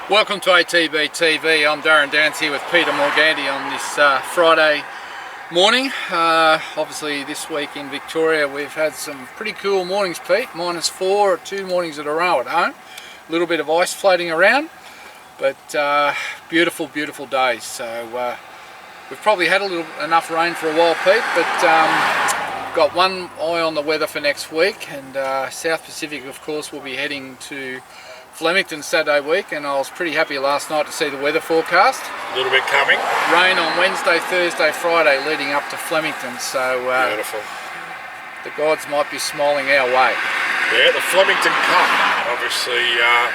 Welcome to ATB TV. I'm Darren Dance here with Peter Morganti on this Friday morning. Obviously this week in Victoria we've had some pretty cool mornings, Pete. -4, 2 mornings in a row at home. A little bit of ice floating around, but beautiful, beautiful days. So we've probably had enough rain for a while, Pete, but got one eye on the weather for next week, and South Pacific of course will be heading to Flemington Saturday week, and I was pretty happy last night to see the weather forecast. A little bit coming. Rain on Wednesday, Thursday, Friday leading up to Flemington, so beautiful. The gods might be smiling our way. Yeah, the Flemington Cup, obviously, I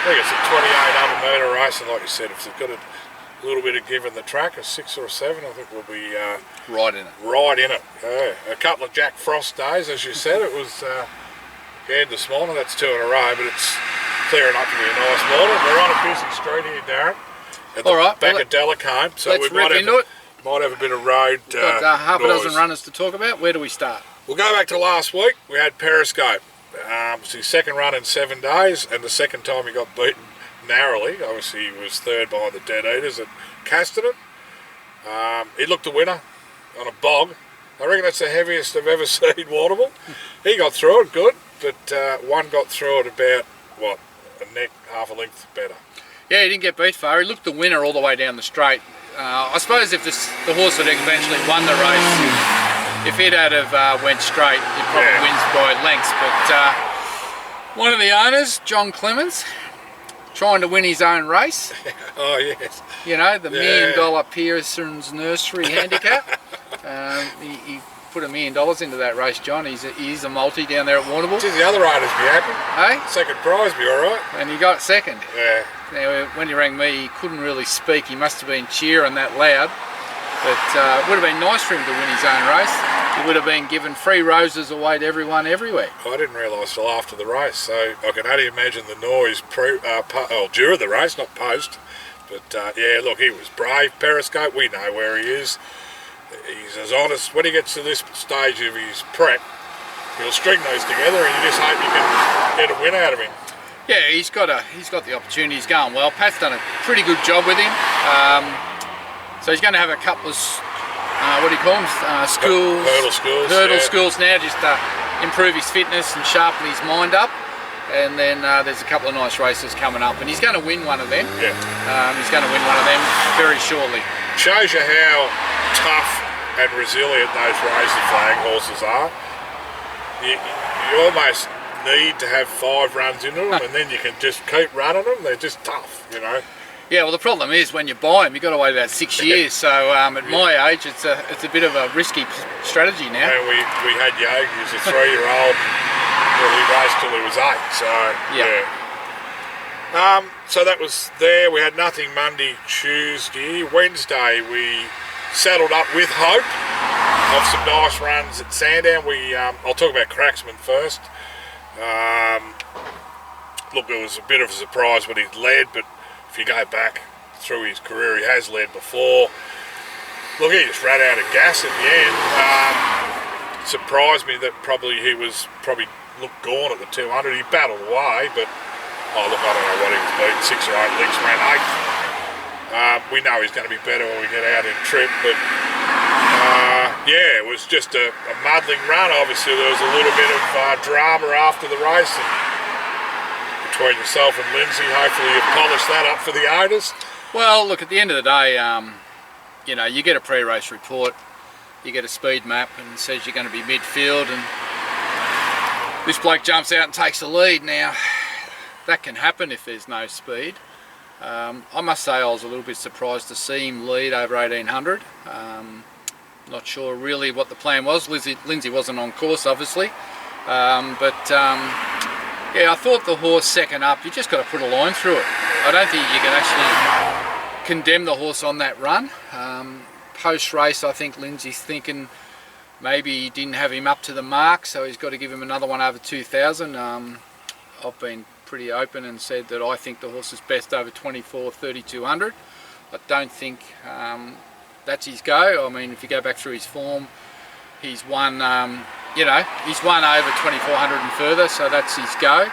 think it's a 2,800 metre race, and like you said, if they've got a little bit of give in the track, a 6 or a 7, I think we'll be right in it. Right in it. Yeah. A couple of Jack Frost days, as you said. It was again this morning. That's 2 in a row, but it's clearing up to be a nice morning. We're on a busy street here, Darren, at the back of Delacombe, so we might have a bit of road We've got half noise. a dozen runners to talk about. Where do we start? We'll go back to last week. We had Periscope. It's his second run in 7 days, and the second time he got beaten narrowly. Obviously he was third behind the Dead Eaters at Casterton. He looked the winner on a bog. I reckon that's the heaviest I've ever seen Waterville. He got through it good, but one got through it about, what, a neck, half a length better. Yeah, he didn't get beat far. He looked the winner all the way down the straight. I suppose if the horse had eventually won the race, if it had have went straight, it probably wins by lengths. But one of the owners, John Clemens, trying to win his own race. Oh yes. You know, the $1 million Pearson's Nursery handicap. He put $1 million into that race, John. He's a multi down there at Warrnambool. Geez, the other riders be happy. Hey? Second prize be alright. And he got second. Yeah. Now, when he rang me, he couldn't really speak. He must have been cheering that loud. But it would have been nice for him to win his own race. He would have been given free roses away to everyone everywhere. I didn't realise till after the race, so I can only imagine the noise during the race, not post. But yeah, look, he was brave. Periscope, we know where he is. He's as honest. When he gets to this stage of his prep, he'll string those together, and you just hope you can get a win out of him. Yeah, he's got the opportunity. He's going well. Pat's done a pretty good job with him. So he's going to have a couple of what do you call them? Hurdle schools now, just to improve his fitness and sharpen his mind up. And then there's a couple of nice races coming up, and he's going to win one of them. Yeah. He's going to win one of them very shortly. Shows you how tough and resilient those racing flag horses are. You almost need to have 5 runs into them, and then you can just keep running them. They're just tough, you know. Yeah, well, the problem is when you buy them, you've got to wait about 6 years. So at my age, it's a bit of a risky strategy now. And we had Yogi, who's a 3-year-old. Well, he raced till he was 8. So yeah. So that was there. We had nothing Monday, Tuesday, Wednesday. We saddled up with hope of some nice runs at Sandown. I'll talk about Cracksman first. Look, it was a bit of a surprise when he led, but if you go back through his career, he has led before. Look, he just ran out of gas at the end. Surprised me that he looked gone at the 200. He battled away, but I don't know what he was beating. 6 or 8 lengths, ran 8. We know he's going to be better when we get out in trip, but yeah, it was just a muddling run. Obviously, there was a little bit of drama after the race, and between yourself and Lindsay, hopefully you've polished that up for the owners. Well, look, at the end of the day, you know, you get a pre-race report, you get a speed map, and it says you're going to be midfield, and this bloke jumps out and takes the lead. Now, that can happen if there's no speed. I must say I was a little bit surprised to see him lead over 1800. Not sure really what the plan was. Lindsay wasn't on course, obviously. Yeah, I thought the horse second up, you just got to put a line through it. I don't think you can actually condemn the horse on that run. Post-race, I think Lindsay's thinking maybe he didn't have him up to the mark, so he's got to give him another one over 2000. I've been pretty open and said that I think the horse is best over 3200. I don't think that's his go. I mean, if you go back through his form, he's won, you know, he's won over 2400 and further, so that's his go.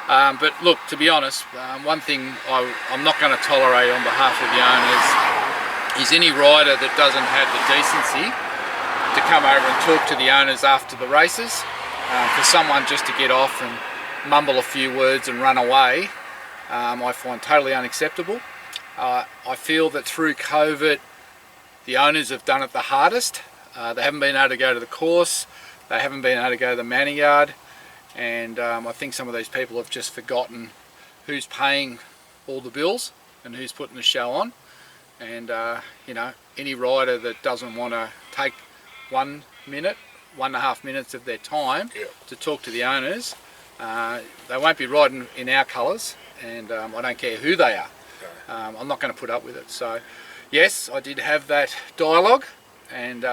But look, to be honest, one thing I'm not going to tolerate on behalf of the owners is any rider that doesn't have the decency to come over and talk to the owners after the races. For someone just to get off and mumble a few words and run away, I find totally unacceptable. I feel that through COVID, the owners have done it the hardest. They haven't been able to go to the course, they haven't been able to go to the manor yard, and I think some of these people have just forgotten who's paying all the bills and who's putting the show on. And you know, any rider that doesn't want to take 1 minute, 1.5 minutes of their time to talk to the owners, they won't be riding in our colours, and I don't care who they are. I'm not going to put up with it. So yes, I did have that dialogue, and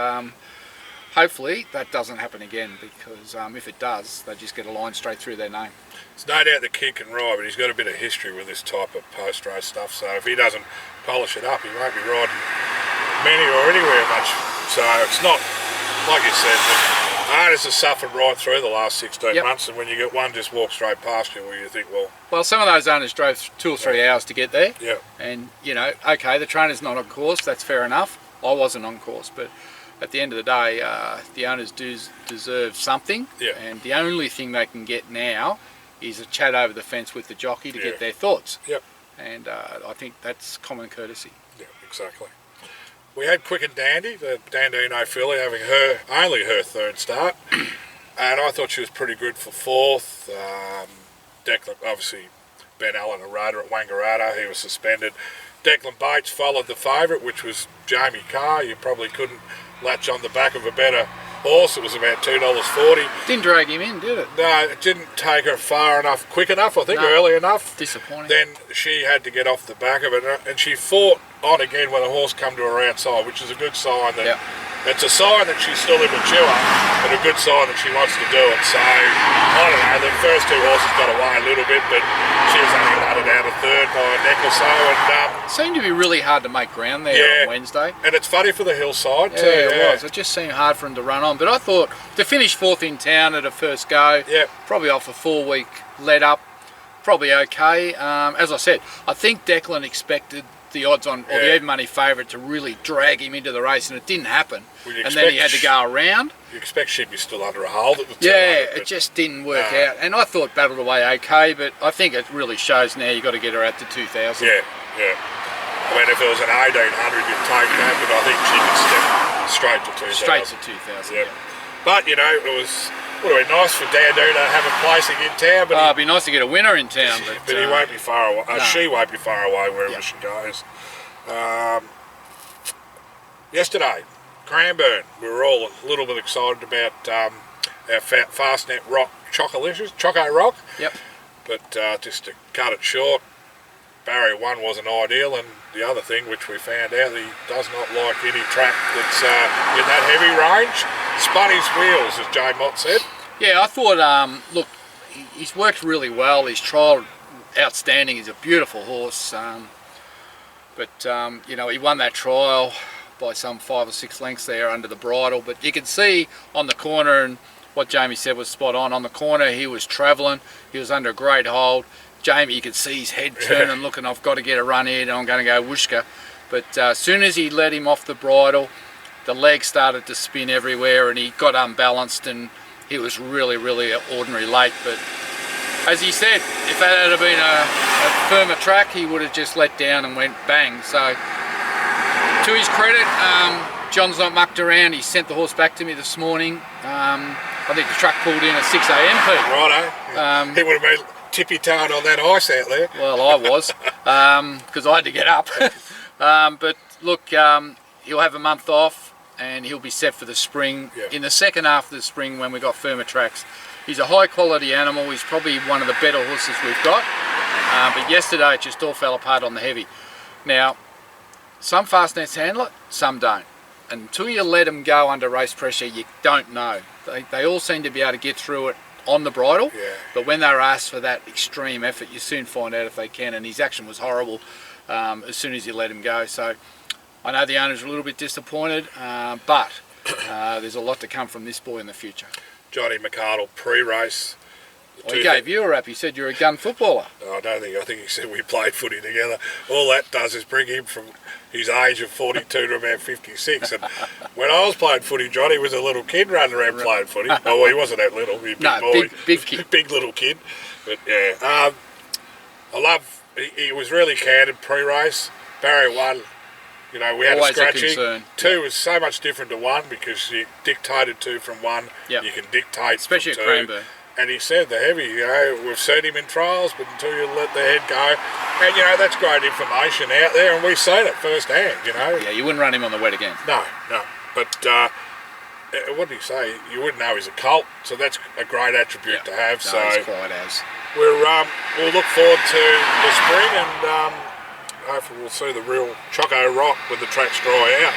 hopefully that doesn't happen again, because if it does, they just get a line straight through their name. There's no doubt the kid can ride, but he's got a bit of history with this type of post-race stuff, so if he doesn't polish it up, he won't be riding many or anywhere much. So it's not, like you said, the owners have suffered right through the last 16 months, and when you get one just walk straight past you, well, you think, well, some of those owners drove 2 or 3 hours to get there. Yeah. And, you know, okay, the trainer's not on course, that's fair enough. I wasn't on course, but at the end of the day, the owners do deserve something. Yeah. And the only thing they can get now is a chat over the fence with the jockey to get their thoughts. Yep. And I think that's common courtesy. Yeah, exactly. We had Quick and Dandy, the Dandino filly, having only her third start, and I thought she was pretty good for fourth. Declan, obviously, Ben Allen, a rider at Wangaratta, he was suspended. Declan Bates followed the favourite, which was Jamie Carr. You probably couldn't latch on the back of a better horse. It was about $2.40. Didn't drag him in, did it? No, it didn't take her far enough, quick enough, I think, early enough. Disappointing. Then she had to get off the back of it, and she fought on again when the horse come to her outside, which is a good sign that it's a sign that she's still immature, but a good sign that she wants to do it. So I don't know, the first 2 horses got away a little bit, but she was only hunted out a third by a neck or so, and seemed to be really hard to make ground there on Wednesday. And it's funny for the hillside too. Yeah, it was. It just seemed hard for him to run on. But I thought to finish 4th in town at a first go, probably off a 4-week let up, probably okay. As I said, I think Declan expected the odds on, or the even money favourite, to really drag him into the race, and it didn't happen. And then he had to go around. You expect she'd be still under a hold at the time. Yeah, it just didn't work out. And I thought battled away okay, but I think it really shows now you've got to get her out to 2,000. Yeah. I mean, if it was an 1800, you'd take that, but I think she could step straight to 2,000. Straight to 2,000, yeah. But, you know, it would have been nice for Dandino to have a placing in town. But it'd be nice to get a winner in town. But he won't be far away. She won't be far away wherever she goes. Yesterday, Cranbourne, we were all a little bit excited about our Fastnet Rock Choco Rock. Yep. But just to cut it short, barrier 1 wasn't ideal, and the other thing which we found out, he does not like any track that's in that heavy range. Spun his wheels, as Jay Mott said. Yeah, I thought, look, he's worked really well. He's trialled outstanding. He's a beautiful horse. But you know, he won that trial by some 5 or 6 lengths there under the bridle. But you could see on the corner, and what Jamie said was spot on the corner, he was travelling. He was under a great hold. Jamie, you could see his head turning, looking, I've got to get a run here and I'm going to go whooshka. But as soon as he let him off the bridle, the leg started to spin everywhere and he got unbalanced, and he was really, really ordinary late. But as he said, if that had been a firmer track, he would have just let down and went bang. So to his credit, John's not mucked around. He sent the horse back to me this morning. I think the truck pulled in at 6 a.m. Righto. He would have been tippy-toeing on that ice out there. Well, I was, because I had to get up. But look, he'll have a month off and he'll be set for the spring. In the second half of the spring, when we got firmer tracks. He's a high-quality animal. He's probably one of the better horses we've got. But yesterday, it just all fell apart on the heavy. Now, some fastnets handle it, some don't. Until you let them go under race pressure, you don't know. They all seem to be able to get through it on the bridle, but when they're asked for that extreme effort, you soon find out if they can, and his action was horrible as soon as you let him go. So I know the owners are a little bit disappointed, but there's a lot to come from this boy in the future. Johnny McArdle pre-race Well, he gave you a rap. He said you're a gun footballer. No, I don't think. I think he said we played footy together. All that does is bring him from his age of 42 to about 56. And when I was playing footy, John, he was a little kid running around playing footy. Oh, well, he wasn't that little. He was a big boy. Big kid. Big little kid. But yeah, I love. He was really candid pre-race. Barrier 1. You know, we had Always a scratching. concern. 2 was so much different to 1 because you dictated 2 from 1. Yep. You can dictate especially from at 2. Cranbourne. And he said the heavy, you know, we've seen him in trials, but until you let the head go. And, you know, that's great information out there, and we've seen it firsthand, you know. Yeah, you wouldn't run him on the wet again. No. But what did he say? You wouldn't know he's a colt, so that's a great attribute to have. No, so it's quite as. We'll look forward to the spring, and hopefully we'll see the real Choco Rock when the tracks dry out.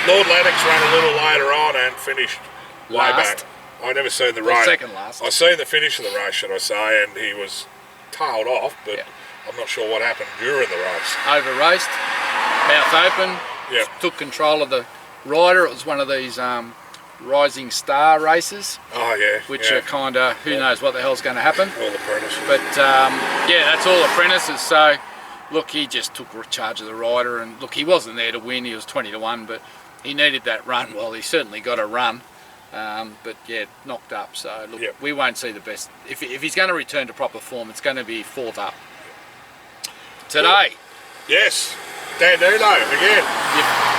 Lord Lennox ran a little later on and finished way back. I never seen the race. Second last. I seen the finish of the race, should I say, and he was tailed off, but I'm not sure what happened during the race. Over raced, mouth open. Yep. Took control of the rider. It was one of these rising star races. Oh yeah. Which are kind of who knows what the hell's going to happen. All apprentices. But yeah, that's all apprentices. So look, he just took charge of the rider, and look, he wasn't there to win. He was 20 to 1, but he needed that run. Well, he certainly got a run. But yeah, knocked up. So look, we won't see the best. If he's going to return to proper form, it's going to be 4th up. Today. Yes. Danduno again.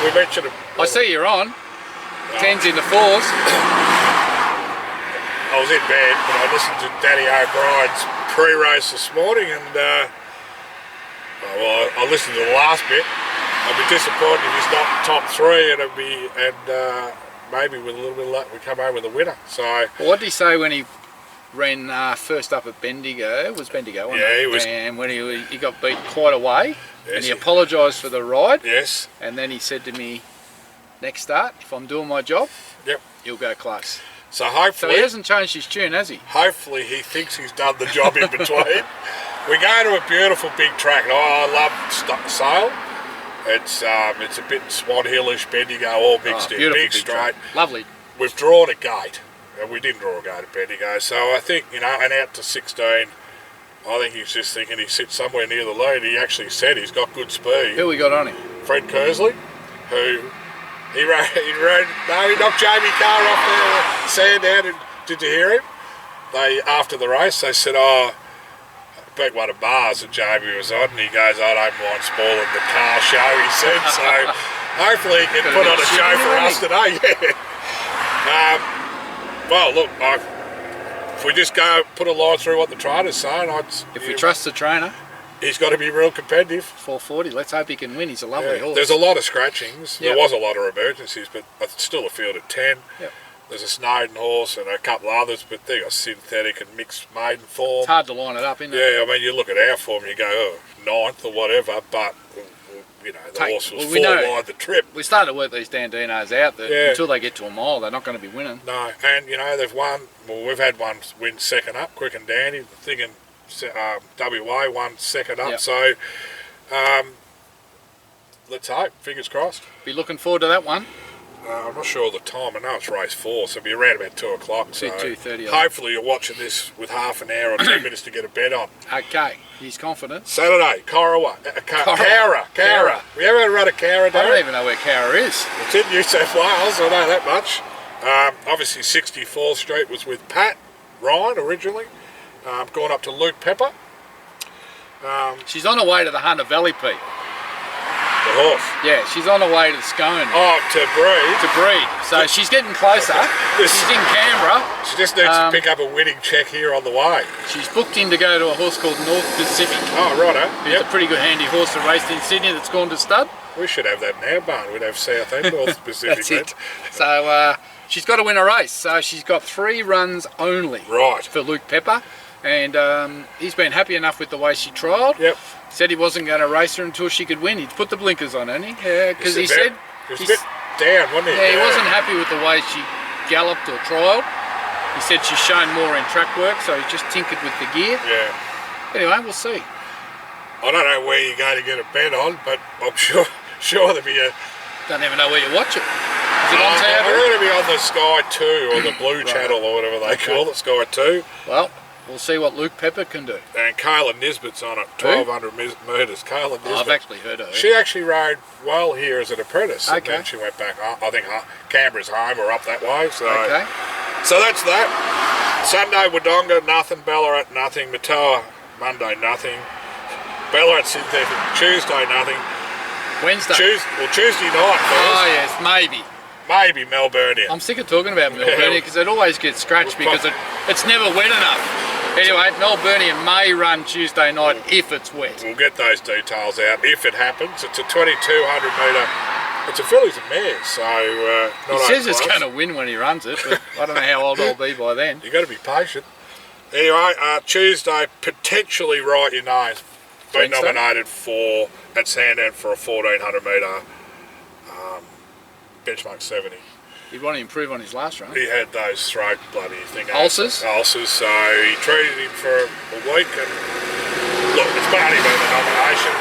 We mentioned him. I see you're on. 10s into 4s. I was in bed, but I listened to Danny O'Brien's pre-race this morning, and well, I listened to the last bit. I'd be disappointed if he's not top 3, and maybe with a little bit of luck we come home with a winner. So. Well, what did he say when he ran first up at Bendigo? It was Bendigo, wasn't it? He was. And when he got beat quite a way, yes, and he apologised for the ride. Yes. And then he said to me, next start, if I'm doing my job, you'll go close. So hopefully. So he hasn't changed his tune, has he? Hopefully he thinks he's done the job in between. We go to a beautiful big track. I love Sale. It's a bit Swan Hillish, Bendigo, all mixed in. Big straight. Track. Lovely. We've drawn a gate, and we didn't draw a gate at Bendigo. So I think, you know, and out to 16, I think he's just thinking he sits somewhere near the lead. He actually said he's got good speed. Who we got on him? Fred Kersley, who he knocked Jamie Carr off the Sandown. Did you hear him? After the race, they said, beat one of Mars that Jamie was on, and he goes, I don't mind spoiling the car show, he said, so hopefully he can put on a show for us today. Well, look, if we just go put a line through what the trainer's saying, if we trust the trainer, he's got to be real competitive. 440, let's hope he can win. He's a lovely horse. There's a lot of scratchings. There was a lot of emergencies, but it's still a field of 10. There's a Snowden horse and a couple others, but they got synthetic and mixed maiden form. It's hard to line it up, isn't it? Yeah, I mean, you look at our form, you go, 9th or whatever, but, you know, the horse was 4 wide the trip. We started to work these Dandinos out that until they get to a mile, they're not going to be winning. No, and, you know, we've had one win 2nd up, Quick and Dandy, thinking WA won 2nd up, so let's hope, fingers crossed. Be looking forward to that one. I'm not sure of the time. I know it's race 4, so it'll be around about 2 o'clock. So 2:30. Hopefully you're watching this with half an hour or 10 minutes to get a bet on. Okay, he's confident. Saturday, Cowra. We ever run a Cowra, Darren? I don't even know where Cowra is. It's in New South Wales, I know that much. Obviously 64th Street was with Pat Ryan originally. Gone up to Luke Pepper. She's on her way to the Hunter Valley, Pete. The horse? Yeah, she's on her way to Scone. Oh, to breed? To breed. So she's getting closer. She's in Canberra. She just needs to pick up a winning check here on the way. She's booked in to go to a horse called North Pacific. Oh, righto. It's a pretty good handy horse that raced in Sydney that's gone to stud. We should have that in our barn. We'd have South and North Pacific. That's it. So she's got to win a race. So she's got 3 runs only for Luke Pepper. And he's been happy enough with the way she trialled. Yep. Said he wasn't going to race her until she could win. He'd put the blinkers on, hadn't he? Yeah, because he said... He was a bit down, wasn't he? Yeah, he wasn't happy with the way she galloped or trialled. He said she's shown more in track work, so he just tinkered with the gear. Yeah. Anyway, we'll see. I don't know where you're going to get a bet on, but I'm sure there'll be a... Don't even know where you watch it. Is it on TV? We're going to be on the Sky 2 or the Blue Channel or whatever they call it, Sky 2. Well, we'll see what Luke Pepper can do. And Kayla Nisbet's on it, 1,200 metres. Kayla Nisbet. I've actually heard of her. She actually rode well here as an apprentice. Okay. And then she went back, I think Canberra's home or up that way. So, Okay. so that's that. Sunday, Wodonga, nothing. Ballarat, nothing. Matoa, Monday, nothing. Ballarat, Synthetic, Tuesday, nothing. Wednesday. Tuesday night. Oh yes, maybe. Maybe Melburnian. I'm sick of talking about Melburnian because it always gets scratched because it's never wet enough. Anyway, Melburnian may run Tuesday night if it's wet. We'll get those details out if it happens. It's a 2,200 metre. It's a fillies and mares, so He says it's going to win when he runs it, but I don't know how old I'll be by then. You've got to be patient. Anyway, Tuesday, potentially write your name. Been Wednesday? nominated at Sandown for a 1,400 metre benchmark 70. He'd want to improve on his last run. He had those throat bloody thing. Ulcers? Ulcers, so he treated him for a week and look, it's only been a nomination.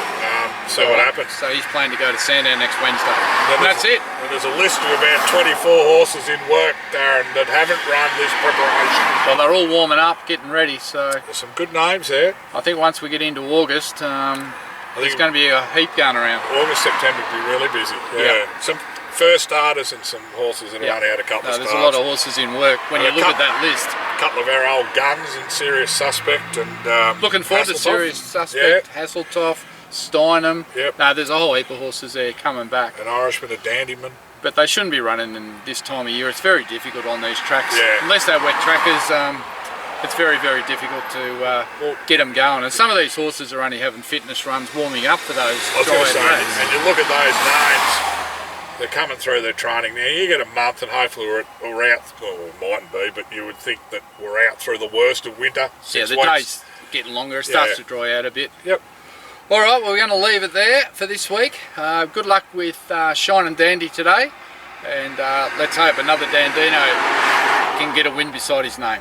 See what happens. So he's planning to go to Sandown next Wednesday. And that's it. And there's a list of about 24 horses in work, Darren, that haven't run this preparation. Well, they're all warming up, getting ready, so There's some good names there. I think once we get into August, there's going to be a heap going around. August, September will be really busy. Yeah. Some first starters and some horses that have only had a couple of starts. There's a lot of horses in work when you look at that list. A couple of our old guns in Serious Suspect and Looking forward to Serious Suspect, Hasseltoff, Steinem. Yep. No, there's a whole heap of horses there coming back. An Irishman, a Dandyman. But they shouldn't be running in this time of year. It's very difficult on these tracks. Yeah. Unless they're wet trackers, it's very, very difficult to get them going. And some of these horses are only having fitness runs warming up for those I was going to say, dry days. and you look at those names, they're coming through their training now. You get a month and hopefully we're out, well, we mightn't be, but you would think that we're out through the worst of winter. Yeah, the weeks. day's getting longer. It starts to dry out a bit. Yep. All right, well, we're going to leave it there for this week. Good luck with Shine and Dandy today. And let's hope another Dandino can get a win beside his name.